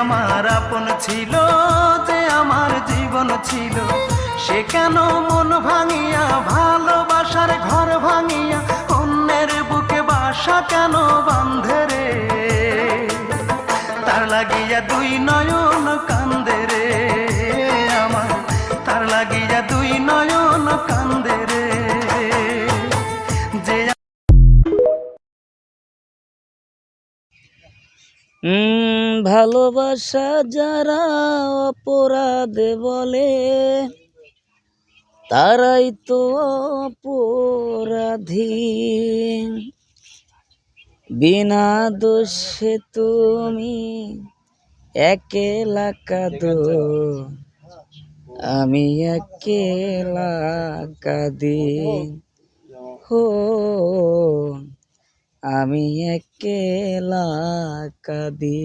আমার আপন ছিল, যে আমার জীবন ছিল, সে কেন মন ভাঙিয়া ভালোবাসার ঘর ভাঙিয়া অন্যের বুকে বাসা কেন বাঁধে রে? তার লাগিয়া দুই নয়ন কান্দে রে আমার, তার লাগিয়া দুই নয়ন কান্দে রে। যে ভালোবাসা যারা অপরাধে বলে তারাই তো অপরাধী। বিনা দোষে তুমি একেলা কাঁদো, আমি একেলা কাঁদি। হো আমি একেলা কাঁদি।